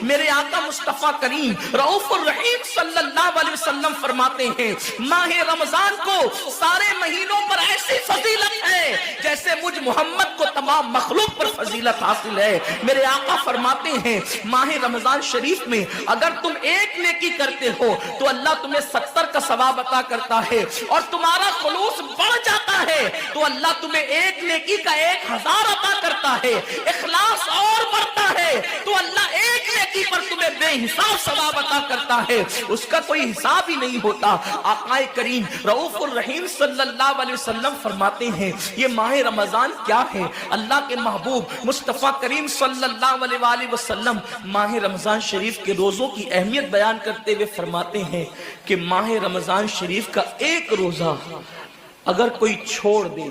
میرے آقا مصطفیٰ کریم رؤوف الرحیم صلی اللہ علیہ وسلم فرماتے ہیں ماہ رمضان کو سارے مہینوں پر ایسی فضیلت ہے جیسے مجھ محمد کو تمام مخلوق پر فضیلت حاصل ہے۔ میرے آقا فرماتے ہیں ماہ رمضان شریف میں اگر تم ایک نیکی کرتے ہو تو اللہ تمہیں 70 کا ثواب عطا کرتا ہے، اور تمہارا خلوص بڑھ جاتا ہے تو اللہ تمہیں ایک نیکی کا 1000 عطا کرتا ہے، اخلاص اور بڑھتا ہے تو اللہ ایک نیکی پر تمہیں بے حساب ثواب عطا کرتا ہے، اس کا کوئی حساب ہی نہیں ہوتا۔ آقا کریم رؤوف الرحیم صلی اللہ علیہ وسلم فرماتے ہیں یہ ماہ رمضان کیا ہے؟ اللہ کے محبوب مصطفیٰ کریم صلی اللہ علیہ وآلہ وسلم ماہ رمضان شریف کے روزوں کی اہمیت بیان کرتے ہوئے فرماتے ہیں کہ ماہ رمضان شریف کا ایک روزہ اگر کوئی چھوڑ دے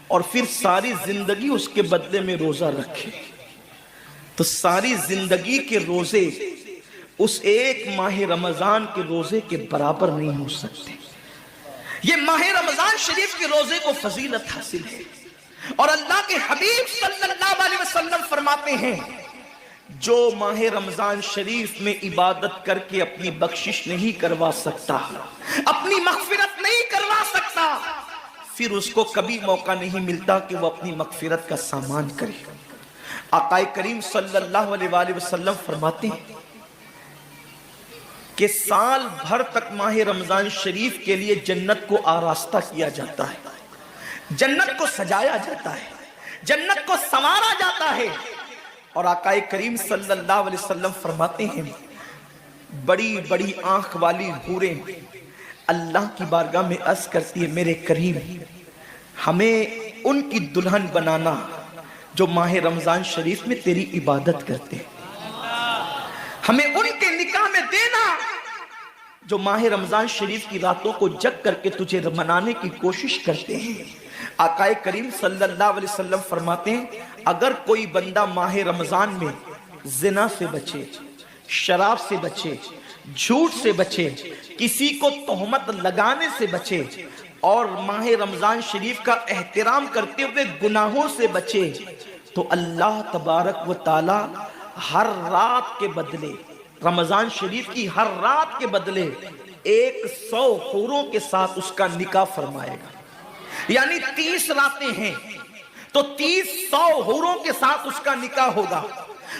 اور پھر ساری زندگی اس کے بدلے میں روزہ رکھے تو ساری زندگی کے روزے اس ایک ماہ رمضان کے روزے کے برابر نہیں ہو سکتے۔ یہ ماہ رمضان شریف کے روزے کو فضیلت حاصل ہے، اور اللہ کے حبیب صلی اللہ علیہ وسلم فرماتے ہیں جو ماہ رمضان شریف میں عبادت کر کے اپنی بخشش نہیں کروا سکتا، اپنی مغفرت نہیں کروا سکتا، پھر اس کو کبھی موقع نہیں ملتا کہ وہ اپنی مغفرت کا سامان کرے۔ آقا کریم صلی اللہ علیہ وآلہ وسلم فرماتے ہیں کہ سال بھر تک ماہ رمضان شریف کے لیے جنت کو آراستہ کیا جاتا ہے، جنت کو سجایا جاتا ہے، جنت کو سنوارا جاتا ہے، اور آقا کریم صلی اللہ علیہ وسلم فرماتے ہیں بڑی بڑی آنکھ والی حوریں اللہ کی بارگاہ میں عرض کرتی ہے میرے کریم ہمیں ان کی دلہن بنانا جو ماہ رمضان شریف میں تیری عبادت کرتے ہیں، ہمیں ان کے نکاح میں دینا جو ماہ رمضان شریف کی راتوں کو جگ کر کے تجھے منانے کی کوشش کرتے ہیں۔ آقا کریم صلی اللہ علیہ وسلم فرماتے ہیں اگر کوئی بندہ ماہ رمضان میں زنا سے بچے، شراب سے بچے، جھوٹ سے بچے، کسی کو تہمت لگانے سے بچے، اور ماہ رمضان شریف کا احترام کرتے ہوئے گناہوں سے بچے، تو اللہ تبارک و تعالی ہر رات کے بدلے، رمضان شریف کی ہر رات کے بدلے 100 حوروں کے ساتھ اس کا نکاح فرمائے گا۔ یعنی 30 راتیں ہیں تو 100 حوروں کے ساتھ اس کا نکاح ہوگا۔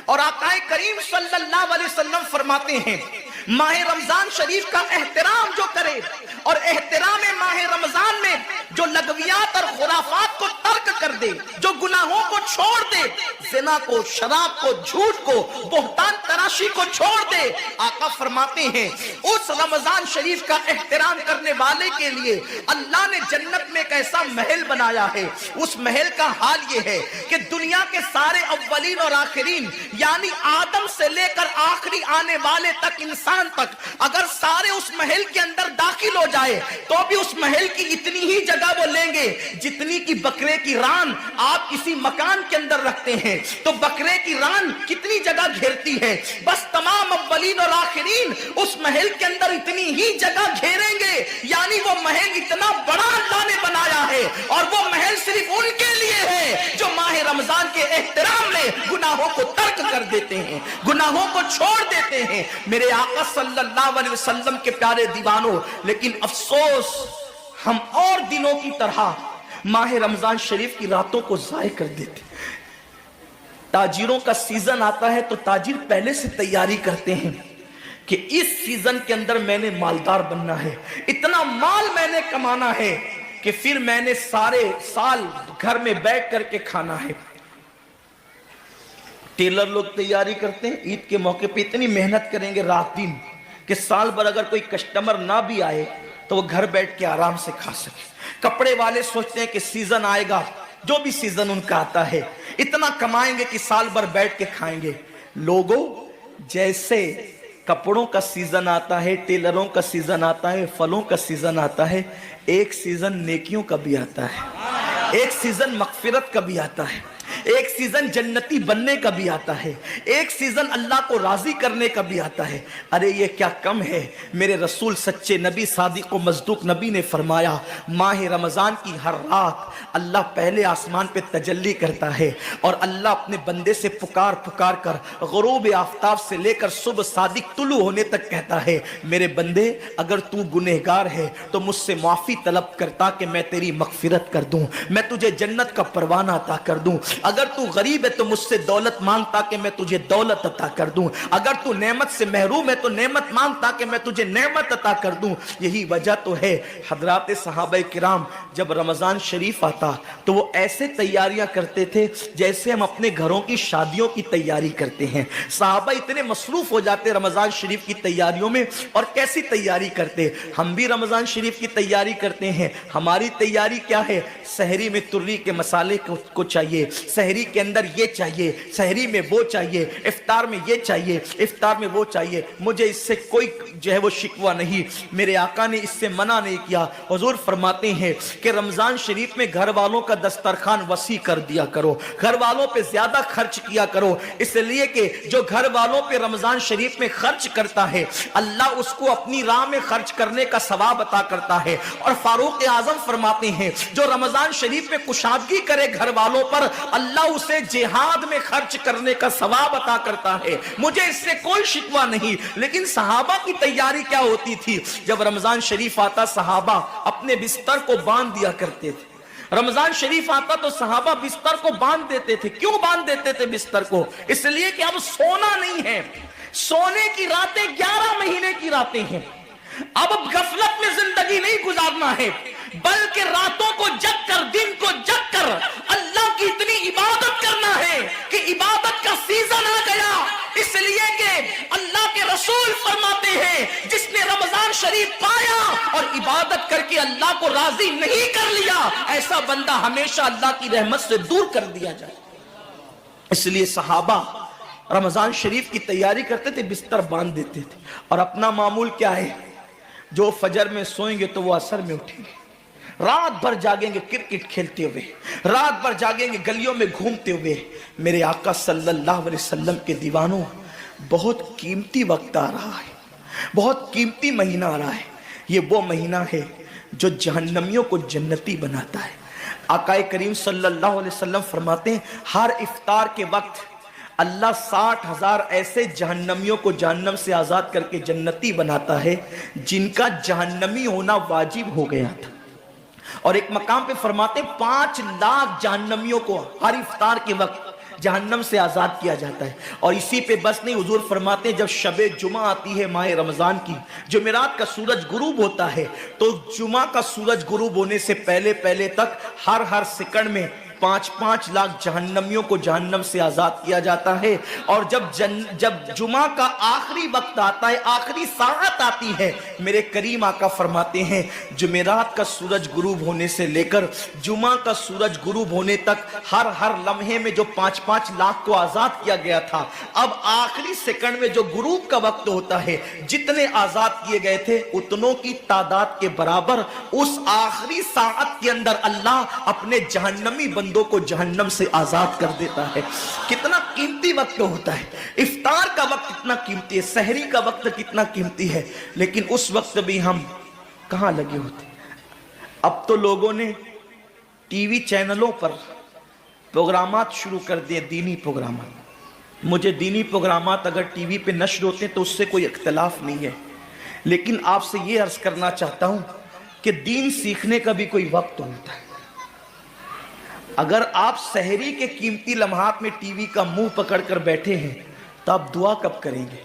اور آقا کریم صلی اللہ علیہ وسلم فرماتے ہیں ماہ رمضان شریف کا احترام جو کرے اور احترام ماہ رمضان میں جو لغویات اور خرافات کو ترک کر دے، جو گناہوں کو چھوڑ دے، زنا کو، شراب کو، جھوٹ کو، بہتان تراشی کو چھوڑ دے، آقا فرماتے ہیں اس رمضان شریف کا احترام کرنے والے کے لیے اللہ نے جنت میں ایک ایسا محل بنایا ہے۔ اس محل کا حال یہ ہے کہ دنیا کے سارے اولین اور آخرین یعنی آدم سے لے کر آخری آنے والے تک انسان تک اگر سارے اس محل کے اندر داخل ہو جائے تو بھی اس محل کی اتنی ہی جگہ وہ لیں گے جتنی کی بکرے کی ران آپ کسی مکان کے اندر رکھتے ہیں، تو بکرے کی ران کتنی جگہ گھیرتی ہے، بس تمام اولین اور آخرین اس محل کے اندر اتنی ہی جگہ گھیریں گے، یعنی وہ محل اتنا بڑا اللہ نے بنایا ہے، اور وہ محل صرف ان کے لیے ہے جو ماہ رمضان کے احترام میں گناہوں کو ترک کر دیتے ہیں، گناہوں کو چھوڑ دیتے ہیں۔ میرے آقا صلی اللہ علیہ وسلم کے پیارے دیوانوں، لیکن افسوس ہم اور دنوں کی طرح ماہ رمضان شریف کی راتوں کو ضائع کر دیتے ہیں۔ تاجروں کا سیزن آتا ہے تو تاجر پہلے سے تیاری کرتے ہیں کہ اس سیزن کے اندر میں نے مالدار بننا ہے، اتنا مال میں نے کمانا ہے کہ پھر میں نے سارے سال گھر میں بیٹھ کر کے کھانا ہے۔ ٹیلر لوگ تیاری کرتے ہیں عید کے موقع پہ اتنی محنت کریں گے رات دن کہ سال بھر اگر کوئی کسٹمر نہ بھی آئے تو وہ گھر بیٹھ کے آرام سے کھا سکے۔ کپڑے والے سوچتے ہیں کہ سیزن آئے گا، جو بھی سیزن ان کا آتا ہے اتنا کمائیں گے کہ سال بھر بیٹھ کے کھائیں گے۔ لوگوں جیسے کپڑوں کا سیزن آتا ہے، ٹیلروں کا سیزن آتا ہے، پھلوں کا سیزن آتا ہے، ایک سیزن نیکیوں کا بھی آتا ہے، ایک سیزن مغفرت کا بھی آتا ہے، ایک سیزن جنتی بننے کا بھی آتا ہے، ایک سیزن اللہ کو راضی کرنے کا بھی آتا ہے۔ ارے یہ کیا کم ہے، میرے رسول سچے نبی صادق و مصدوق نبی نے فرمایا ماہ رمضان کی ہر رات اللہ پہلے آسمان پہ تجلی کرتا ہے اور اللہ اپنے بندے سے پکار پکار کر غروب آفتاب سے لے کر صبح صادق طلوع ہونے تک کہتا ہے میرے بندے اگر تو گنہگار ہے تو مجھ سے معافی طلب کرتا کہ میں تیری مغفرت کر دوں، میں تجھے جنت کا پروانہ عطا کر دوں، اگر تو غریب ہے تو مجھ سے دولت مانگتا کہ میں تجھے دولت عطا کر دوں، اگر تو نعمت سے محروم ہے تو نعمت مانگتا کہ میں تجھے نعمت عطا کر دوں۔ یہی وجہ تو ہے حضرات صحابہ کرام جب رمضان شریف آتا تو وہ ایسے تیاریاں کرتے تھے جیسے ہم اپنے گھروں کی شادیوں کی تیاری کرتے ہیں۔ صحابہ اتنے مصروف ہو جاتے رمضان شریف کی تیاریوں میں، اور کیسی تیاری کرتے، ہم بھی رمضان شریف کی تیاری کرتے ہیں۔ ہماری تیاری کیا ہے؟ سحری میں تری کے مسالے کو چاہیے، سحری کے اندر یہ چاہیے، سحری میں وہ چاہیے، افطار میں یہ چاہیے، افطار میں وہ چاہیے۔ مجھے اس سے کوئی جو ہے وہ شکوہ نہیں، میرے آقا نے اس سے منع نہیں کیا۔ حضور فرماتے ہیں کہ رمضان شریف میں گھر والوں کا دسترخوان وسیع کر دیا کرو، گھر والوں پہ زیادہ خرچ کیا کرو، اس لیے کہ جو گھر والوں پہ رمضان شریف میں خرچ کرتا ہے اللہ اس کو اپنی راہ میں خرچ کرنے کا ثواب عطا کرتا ہے۔ اور فاروق اعظم فرماتے ہیں جو رمضان شریف میں کشادگی کرے گھر والوں پر اللہ اسے جہاد میں خرچ کرنے کا ثواب عطا کرتا ہے۔ مجھے اس سے کوئی شکوہ نہیں، لیکن صحابہ کی تیاری کیا ہوتی تھی؟ جب رمضان شریف آتا صحابہ اپنے بستر کو باندھ دیا کرتے تھے۔ رمضان شریف آتا تو صحابہ بستر کو باندھ دیتے تھے۔ کیوں باندھ دیتے تھے بستر کو؟ اس لیے کہ اب سونا نہیں ہے، سونے کی راتیں 11 مہینے کی راتیں ہیں، اب غفلت میں زندگی نہیں گزارنا ہے، بلکہ راتوں کو جگ کر دن کو جگ کر اللہ کی اتنی عبادت کرنا ہے کہ عبادت کا سیزن آ گیا۔ اس لیے کہ اللہ کے رسول فرماتے ہیں جس نے رمضان شریف پایا اور عبادت کر کے اللہ کو راضی نہیں کر لیا ایسا بندہ ہمیشہ اللہ کی رحمت سے دور کر دیا جائے۔ اس لیے صحابہ رمضان شریف کی تیاری کرتے تھے، بستر باندھ دیتے تھے، اور اپنا معمول کیا ہے؟ جو فجر میں سوئیں گے تو وہ عصر میں اٹھیں گے، رات بھر جاگیں گے کرکٹ کھیلتے ہوئے، رات بھر جاگیں گے گلیوں میں گھومتے ہوئے۔ میرے آقا صلی اللہ علیہ وسلم کے دیوانوں، بہت قیمتی وقت آ رہا ہے، بہت قیمتی مہینہ آ رہا ہے۔ یہ وہ مہینہ ہے جو جہنمیوں کو جنتی بناتا ہے۔ آقا کریم صلی اللہ علیہ وسلم فرماتے ہیں ہر افطار کے وقت اللہ 60,000 ایسے جہنمیوں کو جہنم سے آزاد کر کے جنتی بناتا ہے جن کا جہنمی ہونا واجب ہو گیا تھا۔ اور ایک مقام پہ فرماتے ہیں 5 لاکھ جہنمیوں کو ہر افطار کے وقت جہنم سے آزاد کیا جاتا ہے۔ اور اسی پہ بس نہیں، حضور فرماتے ہیں جب شب جمعہ آتی ہے ماہ رمضان کی، جمعرات کا سورج غروب ہوتا ہے، تو جمعہ کا سورج غروب ہونے سے پہلے پہلے تک ہر سیکنڈ میں 5 لاکھ جہنمیوں کو جہنم سے آزاد کیا جاتا ہے۔ اور جب جمعہ کا آخری وقت آتا ہے، آخری ساعت آتی ہے، میرے کریم آقا فرماتے ہیں جمعرات کا سورج غروب ہونے سے لے کر جمعہ کا سورج غروب ہونے تک ہر لمحے میں جو 5 لاکھ کو آزاد کیا گیا تھا، اب آخری سیکنڈ میں جو غروب کا وقت ہوتا ہے جتنے آزاد کیے گئے تھے اتنوں کی تعداد کے برابر اس آخری ساعت کے اندر اللہ اپنے جہنمی بندوں کو جہنم سے آزاد کر دیتا ہے۔ کتنا قیمتی وقت ہوتا ہے، افطار کا وقت کتنا قیمتی ہے، سحری کا وقت کتنا قیمتی ہے، لیکن اس وقت بھی ہم کہاں لگے ہوتے۔ اب تو لوگوں نے ٹی وی چینلوں پر پروگرامات شروع کر دیے، دینی پروگرامات۔ مجھے دینی پروگرامات اگر ٹی وی پہ نشر ہوتے ہیں تو اس سے کوئی اختلاف نہیں ہے، لیکن آپ سے یہ عرض کرنا چاہتا ہوں کہ دین سیکھنے کا بھی کوئی وقت ہوتا ہے۔ اگر آپ سحری کے قیمتی لمحات میں ٹی وی کا منہ پکڑ کر بیٹھے ہیں تو آپ دعا کب کریں گے؟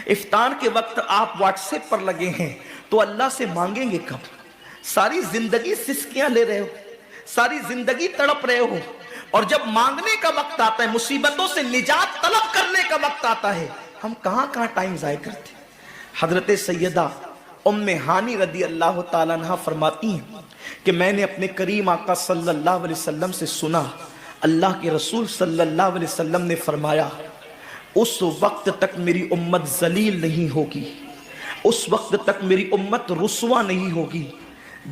افطار کے وقت آپ واٹس ایپ پر لگے ہیں تو اللہ سے مانگیں گے کب؟ ساری زندگی سسکیاں لے رہے ہو، ساری زندگی تڑپ رہے ہو، اور جب مانگنے کا وقت آتا ہے، مصیبتوں سے نجات طلب کرنے کا وقت آتا ہے، ہم کہاں ٹائم ضائع کرتے ہیں۔ حضرت سیدہ ام ہانی رضی اللہ تعالیٰ عنہ فرماتی ہیں کہ میں نے اپنے کریم آقا صلی اللہ علیہ وسلم سے سنا، اللہ کے رسول صلی اللہ علیہ وسلم نے فرمایا اس وقت تک میری امت ذلیل نہیں ہوگی، اس وقت تک میری امت رسوا نہیں ہوگی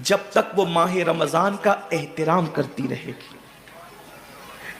جب تک وہ ماہ رمضان کا احترام کرتی رہے گی،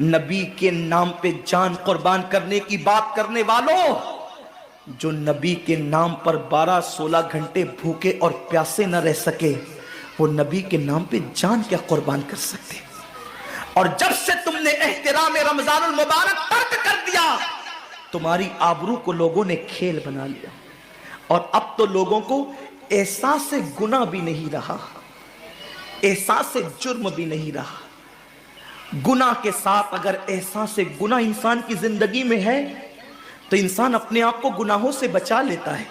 نبی کے نام پہ جان قربان کرنے کی بات کرنے والوں، جو نبی کے نام پر 12-16 گھنٹے بھوکے اور پیاسے نہ رہ سکے، وہ نبی کے نام پہ جان کیا قربان کر سکتے؟ اور جب سے تم نے احترام رمضان المبارک ترک کر دیا، تمہاری آبرو کو لوگوں نے کھیل بنا لیا، اور اب تو لوگوں کو احساس گناہ بھی نہیں رہا، احساس جرم بھی نہیں رہا۔ گناہ کے ساتھ اگر احساس گناہ انسان کی زندگی میں ہے تو انسان اپنے آپ کو گناہوں سے بچا لیتا ہے،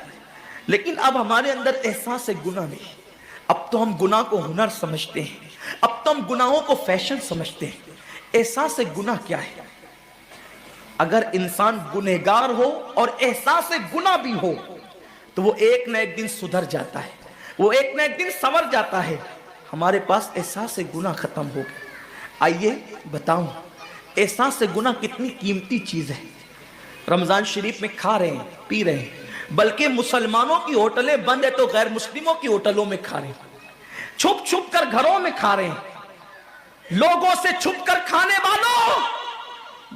لیکن اب ہمارے اندر احساس گناہ نہیں۔ اب تو ہم گناہ کو ہنر سمجھتے ہیں، اب تو ہم گناہوں کو فیشن سمجھتے ہیں۔ احساس گناہ کیا ہے؟ اگر انسان گنہگار ہو اور احساس گناہ بھی ہو تو وہ ایک نہ ایک دن سدھر جاتا ہے، وہ ایک نہ ایک دن سنور جاتا ہے۔ ہمارے پاس احساس گناہ ختم ہو گیا۔ آئیے بتاؤں احساس گناہ کتنی قیمتی چیز ہے۔ رمضان شریف میں کھا رہے ہیں، پی رہے ہیں، بلکہ مسلمانوں کی ہوٹلیں بند ہے تو غیر مسلموں کی ہوٹلوں میں کھا رہے ہیں، چھپ چھپ کر گھروں میں کھا رہے ہیں۔ لوگوں سے چھپ کر کھانے والوں،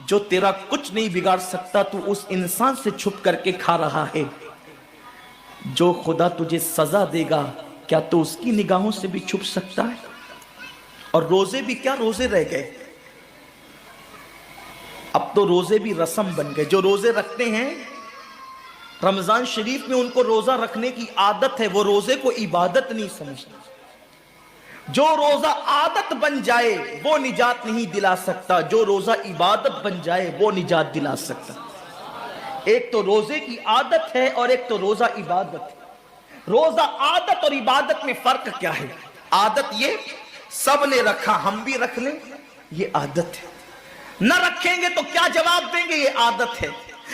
جو تیرا کچھ نہیں بگاڑ سکتا تو اس انسان سے چھپ کر کے کھا رہا ہے۔ جو خدا تجھے سزا دے گا کیا تو اس کی نگاہوں سے بھی چھپ سکتا ہے؟ اور روزے بھی کیا روزے رہ گئے، اب تو روزے بھی رسم بن گئے۔ جو روزے رکھتے ہیں رمضان شریف میں، ان کو روزہ رکھنے کی عادت ہے، وہ روزے کو عبادت نہیں سمجھتے۔ جو روزہ عادت بن جائے وہ نجات نہیں دلا سکتا، جو روزہ عبادت بن جائے وہ نجات دلا سکتا۔ ایک تو روزے کی عادت ہے اور ایک تو روزہ عبادت ہے۔ روزہ عادت اور عبادت میں فرق کیا ہے؟ عادت یہ سب نے رکھا ہم بھی رکھ لیں، یہ عادت ہے۔ نہ رکھیں گے تو کیا جواب دیں گے، یہ عادت ہے۔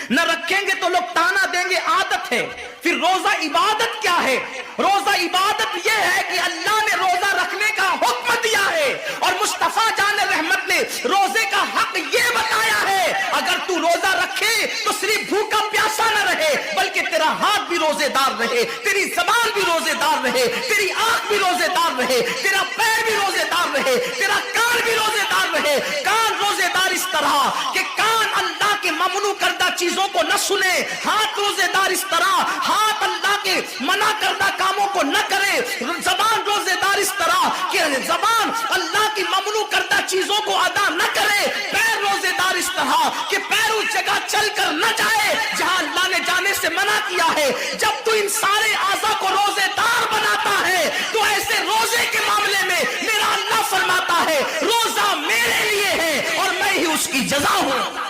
نہ رکھیں گے تو لوگ تانا دیں گے، عادت ہے۔ پھر روزہ عبادت کیا ہے؟ روزہ عبادت یہ ہے کہ اللہ نے روزہ رکھنے کا حکم دیا ہے، اور مصطفیٰ جان رحمت نے روزے کا حق یہ بتایا ہے، اگر تو روزہ رکھے تو صرف بھوکا پیاسا نہ رہے، بلکہ تیرا ہاتھ بھی روزے دار رہے، تیری زبان بھی روزے دار رہے، تیری آنکھ بھی روزے دار رہے، تیرا پیر بھی روزے دار رہے، تیرا کان بھی روزے دار رہے۔ کان روزے دار اس طرح کہ کان اللہ کے ممنوع کردہ چیزوں کو نہ سنے، ہاتھ روزے دار اس طرح ہاتھ اللہ کے منع کردہ کاموں کو نہ کرے، زبان روزے دار اس طرح کہ زبان اللہ کی ممنوع کردہ چیزوں کو ادا نہ کرے، پیر روزے دار اس طرح کہ پیر اس جگہ چل کر نہ جائے جہاں اللہ نے جانے سے منع کیا ہے۔ جب تو ان سارے اعضاء کو روزے دار بناتا ہے تو ایسے روزے کے معاملے میں میرا اللہ فرماتا ہے روزہ میرے لیے ہے اور میں ہی اس کی جزا ہوں۔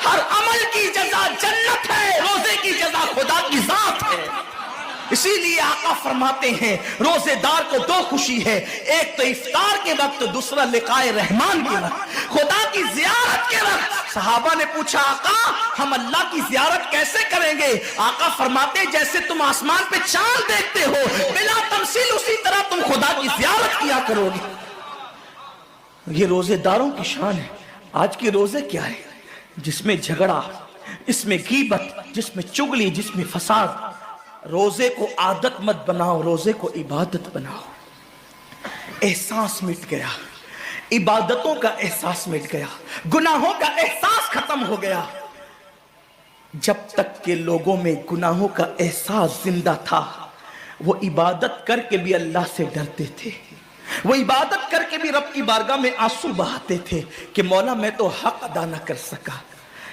ہر عمل کی جزا جنت ہے، روزے کی جزا خدا کی ذات ہے۔ اسی لیے آقا فرماتے ہیں روزے دار کو دو خوشی ہے، ایک تو افطار کے وقت، دوسرا لقائے رحمان کے وقت، خدا کی زیارت کے وقت۔ صحابہ نے پوچھا آقا ہم اللہ کی زیارت کیسے کریں گے؟ آقا فرماتے جیسے تم آسمان پہ چاند دیکھتے ہو بلا تمثیل، اسی طرح تم خدا کی زیارت کیا کرو گے۔ یہ روزے داروں کی شان ہے۔ آج کے روزے کیا ہے؟ جس میں جھگڑا، جس میں غیبت، جس میں چگلی، جس میں فساد۔ روزے کو عادت مت بناؤ، روزے کو عبادت بناؤ۔ احساس مٹ گیا، عبادتوں کا احساس مٹ گیا، گناہوں کا احساس ختم ہو گیا۔ جب تک کہ لوگوں میں گناہوں کا احساس زندہ تھا وہ عبادت کر کے بھی اللہ سے ڈرتے تھے، وہ عبادت کر کے بھی رب کی بارگاہ میں آنسو بہاتے تھے کہ مولا میں تو حق ادا نہ کر سکا۔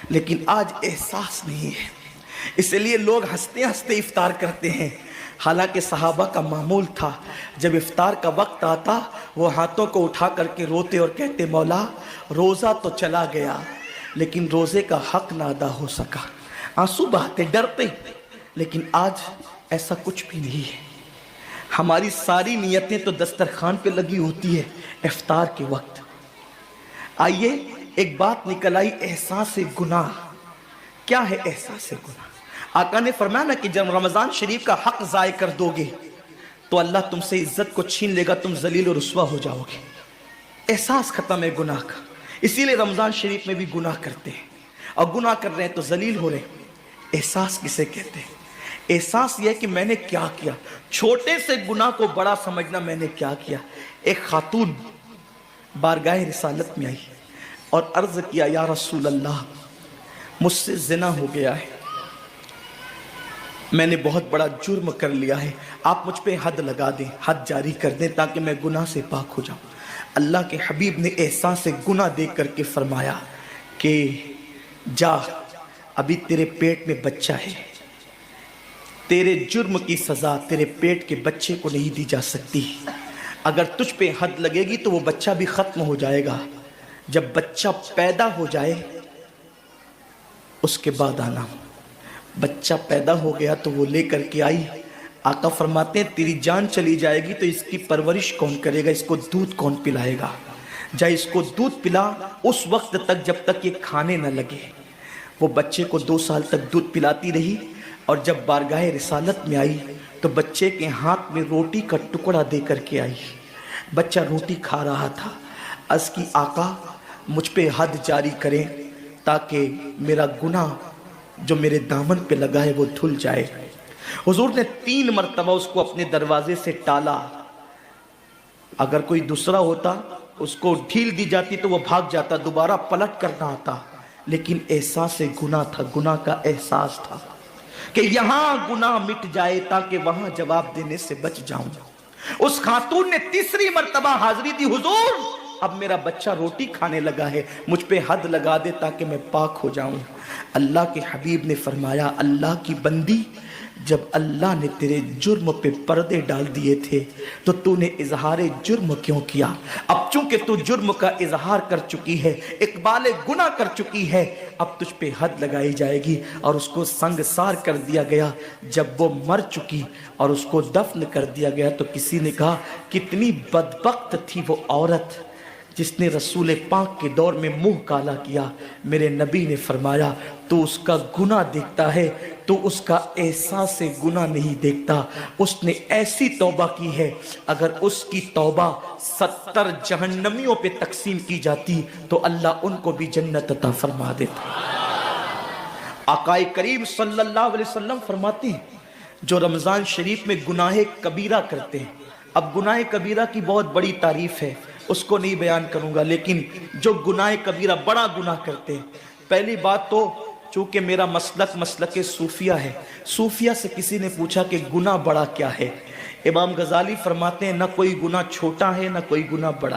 لیکن آج احساس نہیں ہے، اس لیے لوگ ہنستے ہنستے افطار کرتے ہیں۔ حالانکہ صحابہ کا معمول تھا جب افطار کا وقت آتا وہ ہاتھوں کو اٹھا کر کے روتے اور کہتے مولا روزہ تو چلا گیا لیکن روزے کا حق نہ ادا ہو سکا، آنسو بہاتے ڈرتے۔ لیکن آج ایسا کچھ بھی نہیں ہے، ہماری ساری نیتیں تو دسترخوان پہ لگی ہوتی ہے افطار کے وقت۔ آئیے ایک بات نکل آئی، احساس گناہ۔ کیا ہے احساس گناہ؟ آقا نے فرمایا نا کہ جب رمضان شریف کا حق ضائع کر دو گے تو اللہ تم سے عزت کو چھین لے گا، تم ذلیل و رسوا ہو جاؤ گے۔ احساس ختم ہے گناہ کا، اسی لیے رمضان شریف میں بھی گناہ کرتے ہیں، اور گناہ کر رہے ہیں تو ذلیل ہو رہے ہیں۔ احساس کسے کہتے ہیں؟ احساس یہ ہے کہ میں نے کیا کیا، چھوٹے سے گناہ کو بڑا سمجھنا میں نے کیا کیا۔ ایک خاتون بارگاہ رسالت میں آئی، اور عرض کیا یا رسول اللہ مجھ سے زنا ہو گیا ہے، میں نے بہت بڑا جرم کر لیا ہے، آپ مجھ پہ حد لگا دیں، حد جاری کر دیں تاکہ میں گناہ سے پاک ہو جاؤں۔ اللہ کے حبیب نے احساس گناہ دیکھ کر کے فرمایا کہ جا، ابھی تیرے پیٹ میں بچہ ہے، تیرے جرم کی سزا تیرے پیٹ کے بچے کو نہیں دی جا سکتی، اگر تجھ پہ حد لگے گی تو وہ بچہ بھی ختم ہو جائے گا، جب بچہ پیدا ہو جائے اس کے بعد آنا۔ بچہ پیدا ہو گیا تو وہ لے کر کے آئی، آقا فرماتے ہیں تیری جان چلی جائے گی تو اس کی پرورش کون کرے گا، اس کو دودھ کون پلائے گا، جا اس کو دودھ پلا اس وقت تک جب تک یہ کھانے نہ لگے۔ وہ بچے کو 2 سال تک دودھ پلاتی رہی، اور جب بارگاہ رسالت میں آئی تو بچے کے ہاتھ میں روٹی کا ٹکڑا دے کر کے آئی، بچہ روٹی کھا رہا تھا، عرض کی آقا مجھ پہ حد جاری کریں تاکہ میرا گناہ جو میرے دامن پہ لگا ہے وہ دھل جائے۔ حضور نے 3 مرتبہ اس کو اپنے دروازے سے ٹالا، اگر کوئی دوسرا ہوتا اس کو ڈھیل دی جاتی تو وہ بھاگ جاتا، دوبارہ پلٹ کرنا آتا، لیکن احساس گناہ تھا، گناہ کا احساس تھا کہ یہاں گناہ مٹ جائے تاکہ وہاں جواب دینے سے بچ جاؤں۔ اس خاتون نے 3 مرتبہ حاضری دی، حضور اب میرا بچہ روٹی کھانے لگا ہے، مجھ پہ حد لگا دے تاکہ میں پاک ہو جاؤں۔ اللہ کے حبیب نے فرمایا اللہ کی بندی، جب اللہ نے تیرے جرم پہ پردے ڈال دیے تھے تو تو نے اظہار جرم کیوں کیا؟ اب چونکہ تو جرم کا اظہار کر چکی ہے، اقبال گناہ کر چکی ہے، اب تجھ پہ حد لگائی جائے گی۔ اور اس کو سنگسار کر دیا گیا۔ جب وہ مر چکی اور اس کو دفن کر دیا گیا تو کسی نے کہا کتنی بدبخت تھی وہ عورت جس نے رسول پاک کے دور میں منہ کالا کیا۔ میرے نبی نے فرمایا تو اس کا گناہ دیکھتا ہے تو اس کا احساس گناہ نہیں دیکھتا، اس نے ایسی توبہ کی ہے اگر اس کی توبہ 70 جہنمیوں پہ تقسیم کی جاتی تو اللہ ان کو بھی جنت عطا فرما دیتا۔ آقا کریم صلی اللہ علیہ وسلم فرماتے ہیں جو رمضان شریف میں گناہ کبیرہ کرتے ہیں، اب گناہ کبیرہ کی بہت بڑی تعریف ہے، اس کو نہیں بیان کروں گا، لیکن جو گناہ کبیرہ بڑا گناہ کرتے ہیں، پہلی بات تو چونکہ میرا مسلک صوفیہ ہے، صوفیہ سے کسی نے پوچھا کہ گناہ بڑا کیا ہے؟ امام غزالی فرماتے ہیں نہ کوئی گناہ چھوٹا ہے نہ کوئی گناہ بڑا۔